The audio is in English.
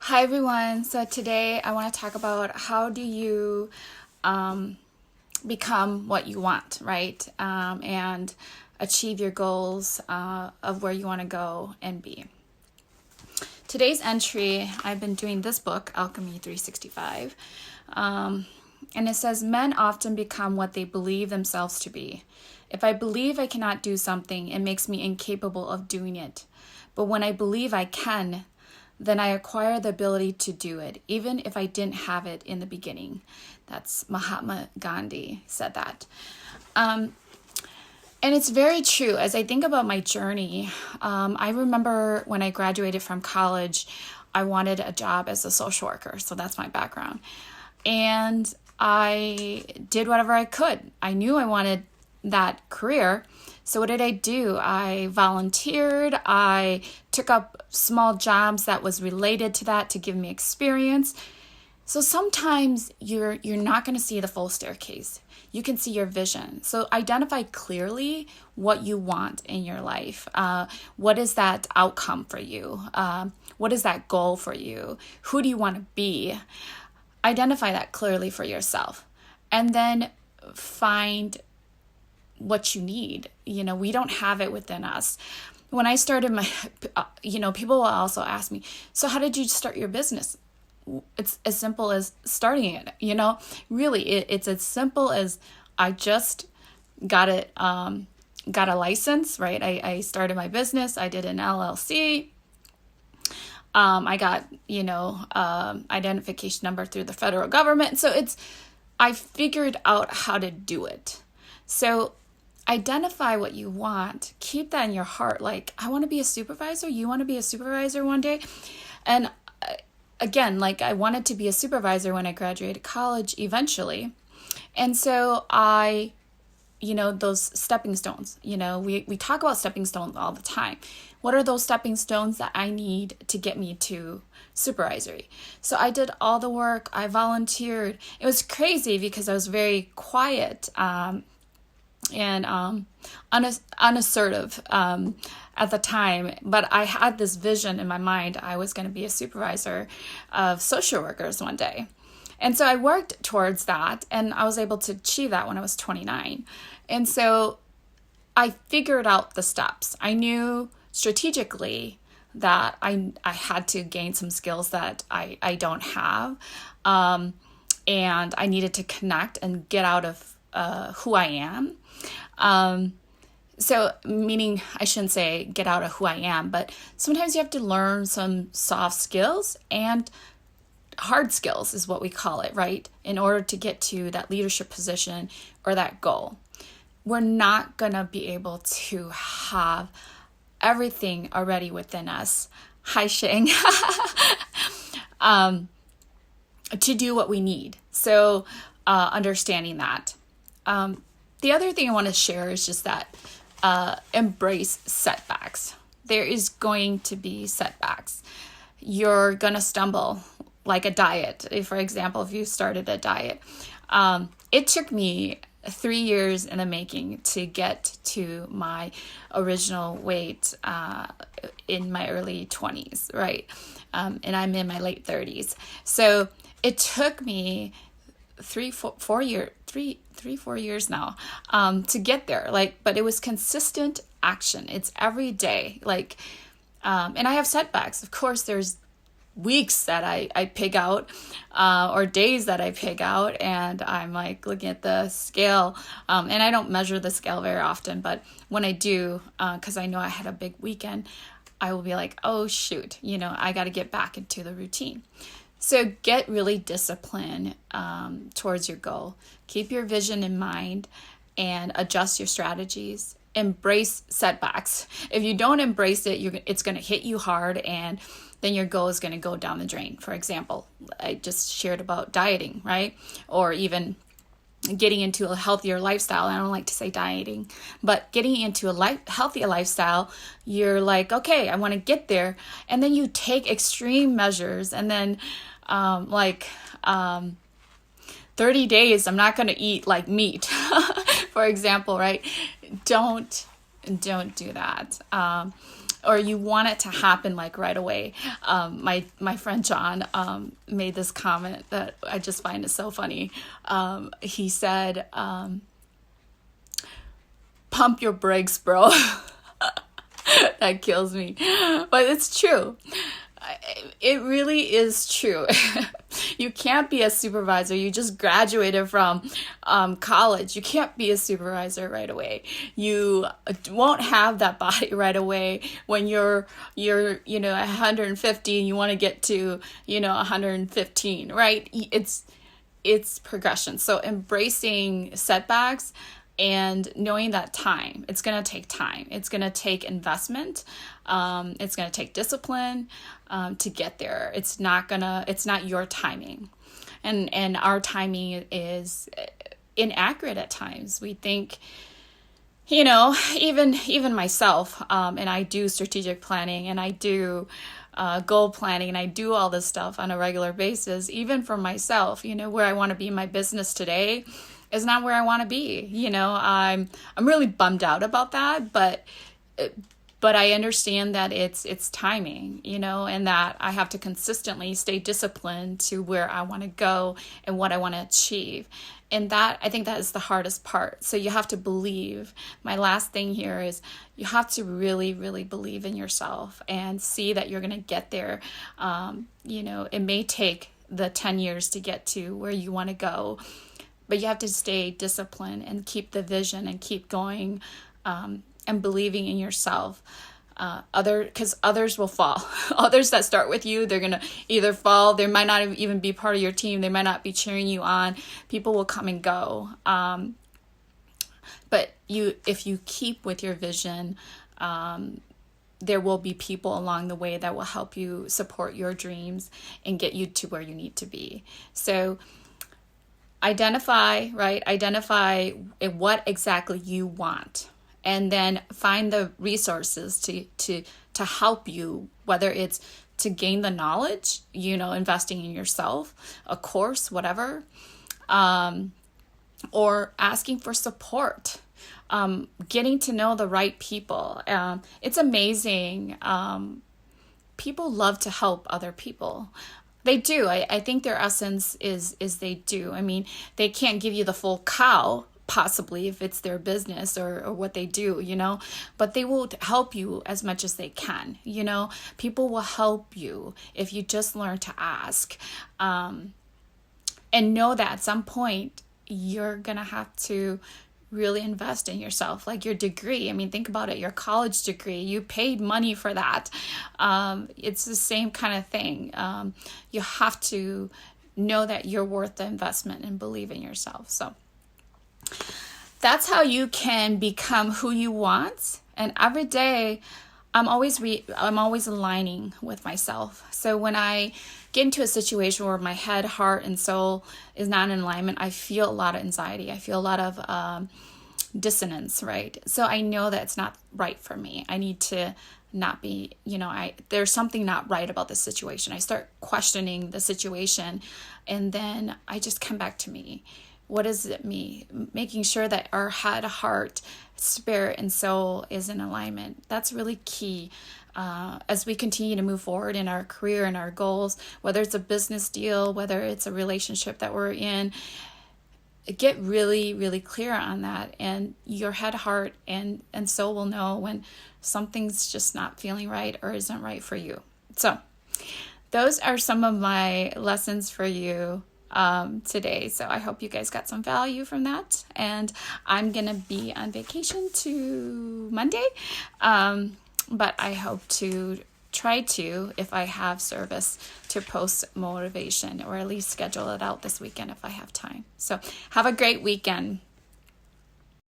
Hi everyone. So today I want to talk about how do you become what you want, right? And achieve your goals of where you want to go and be. Today's entry, I've been doing this book, Alchemy 365, and it says, men often become what they believe themselves to be. If I believe I cannot do something, it makes me incapable of doing it. But when I believe I can, then I acquire the ability to do it, even if I didn't have it in the beginning. That's Mahatma Gandhi said that. And it's very true. As I think about my journey, I remember when I graduated from college, I wanted a job as a social worker. So that's my background. And I did whatever I could. I knew I wanted that career. So what did I do? I volunteered. I took up small jobs that was related to that to give me experience. So sometimes you're not going to see the full staircase. You can see your vision. So identify clearly what you want in your life. What is that outcome for you? What is that goal for you? Who do you want to be? Identify that clearly for yourself. And then find what you need. We don't have it within us. When I started my, people will also ask me, so how did you start your business? It's as simple as starting it, really it's as simple as I just got a license, right? I started my business. I did an LLC. I got, identification number through the federal government. So I figured out how to do it. So identify what you want. Keep that in your heart. Like, I want to be a supervisor. You want to be a supervisor one day? And again, I wanted to be a supervisor when I graduated college eventually. And so those stepping stones, we talk about stepping stones all the time. What are those stepping stones that I need to get me to supervisory? So I did all the work. I volunteered. It was crazy because I was very quiet, and unassertive at the time, but I had this vision in my mind. I was going to be a supervisor of social workers one day. And so I worked towards that, and I was able to achieve that when I was 29. And so I figured out the steps. I knew strategically that I had to gain some skills that I don't have, and I needed to connect and get out of who I am. So meaning I shouldn't say get out of who I am, but sometimes you have to learn some soft skills and hard skills is what we call it, right? In order to get to that leadership position or that goal. We're not going to be able to have everything already within us. Hi, Shing. To do what we need. So understanding that. The other thing I want to share is just that embrace setbacks. There is going to be setbacks. You're going to stumble like a diet. For example, if you started a diet, it took me 3 years in the making to get to my original weight in my early 20s, right? And I'm in my late 30s. So it took me 4 years now to get there, but it was consistent action. It's every day, and I have setbacks. Of course, there's weeks that I pig out, or days that I pig out, and I'm looking at the scale, and I don't measure the scale very often, but when I do, because I know I had a big weekend, I will be like, oh shoot, I got to get back into the routine. So get really disciplined towards your goal. Keep your vision in mind and adjust your strategies. Embrace setbacks. If you don't embrace it, it's going to hit you hard, and then your goal is going to go down the drain. For example, I just shared about dieting, right? Or even getting into a healthier lifestyle. I don't like to say dieting, but getting into a healthier lifestyle, you're like, okay, I want to get there. And then you take extreme measures, and then 30 days, I'm not going to eat meat, for example, right? Don't do that. or you want it to happen like right away. My friend John made this comment that I just find it so funny. He said, pump your brakes, bro. That kills me. But it's true. It really is true. You can't be a supervisor. You just graduated from college. You can't be a supervisor right away. You won't have that body right away when you're 150 and you want to get to 115, right? It's progression. So embracing setbacks and knowing that it's going to take time. It's going to take investment. It's going to take discipline to get there. It's not your timing. And our timing is inaccurate at times. We think, even myself, and I do strategic planning and I do goal planning and I do all this stuff on a regular basis, even for myself, where I want to be in my business today is not where I want to be. I'm really bummed out about that, but I understand that it's timing, and that I have to consistently stay disciplined to where I want to go and what I want to achieve. And I think that is the hardest part. So you have to believe. My last thing here is you have to really, really believe in yourself and see that you're going to get there. It may take the 10 years to get to where you want to go, but you have to stay disciplined and keep the vision and keep going, and believing in yourself. Because others will fall. Others that start with you, they're going to either fall, they might not even be part of your team, they might not be cheering you on. People will come and go. But if you keep with your vision, there will be people along the way that will help you support your dreams and get you to where you need to be. So identify what exactly you want, and then find the resources to help you, whether it's to gain the knowledge, investing in yourself, a course, whatever, or asking for support, getting to know the right people. It's amazing. People love to help other people. They do. I think their essence is they do. I mean, they can't give you the full cow, possibly, if it's their business or what they do, but they will help you as much as they can. People will help you if you just learn to ask, and know that at some point you're going to have to really invest in yourself, like your degree. I mean, think about it, your college degree, you paid money for that. It's the same kind of thing. You have to know that you're worth the investment and believe in yourself. So that's how you can become who you want. And every day I'm always aligning with myself. So when I get into a situation where my head, heart, and soul is not in alignment, I feel a lot of anxiety. I feel a lot of dissonance, right? So I know that it's not right for me. I need to not be, there's something not right about this situation. I start questioning the situation, and then I just come back to me. What is it me? Making sure that our head, heart, spirit, and soul is in alignment. That's really key. As we continue to move forward in our career and our goals, whether it's a business deal, whether it's a relationship that we're in, get really, really clear on that. And your head, heart, and soul will know when something's just not feeling right or isn't right for you. So those are some of my lessons for you today. So I hope you guys got some value from that. And I'm going to be on vacation to Monday. But I hope to try to, if I have service, to post motivation, or at least schedule it out this weekend if I have time. So have a great weekend.